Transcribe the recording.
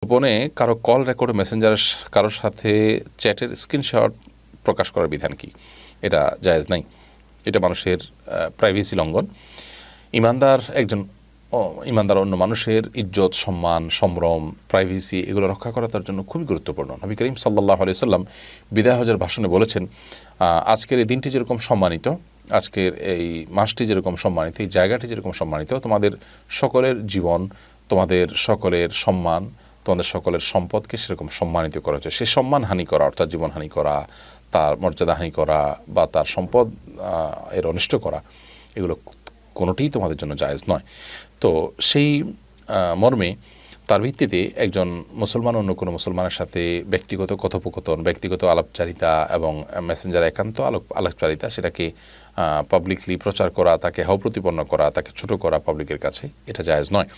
গোপনে কারো call record Messenger কারোর সাথে চ্যাটের স্ক্রিনশট প্রকাশ করার বিধান কি? এটা জায়েজ নাই, এটা মানুষের প্রাইভেসি লঙ্ঘন। ইমানদার অন্য মানুষের ইজ্জত, সম্মান, সম্ভ্রম, প্রাইভেসি এগুলো রক্ষা করা তার জন্য খুবই গুরুত্বপূর্ণ। নবী করিম সাল্লাল্লাহু আলাইহি সাল্লাম বিদায় হজের ভাষণে বলেছেন, আজকের এই দিনটি যেরকম সম্মানিত, আজকের এই মাসটি যেরকম সম্মানিত, এই জায়গাটি যেরকম সম্মানিত, তোমাদের সকলের জীবন, তোমাদের সকলের সম্মান, তোমাদের সকলের সম্পদকে সেরকম সম্মানিত করা হচ্ছে। সে সম্মান হানি করা, অর্থাৎ জীবন হানি করা, তার মর্যাদা হানি করা বা তার সম্পদ এর অনিষ্ট করা, এগুলো কোনোটিই তোমাদের জন্য জায়েজ নয়। তো সেই মর্মে তার ভিত্তিতে একজন মুসলমান অন্য কোনো মুসলমানের সাথে ব্যক্তিগত কথোপকথন, ব্যক্তিগত আলাপচারিতা এবং মেসেঞ্জার একান্ত আলাপচারিতা সেটাকে পাবলিকলি প্রচার করা, তাকে হাও প্রতিপন্ন করা, তাকে ছোটো করা পাবলিকের কাছে, এটা জায়েজ নয়।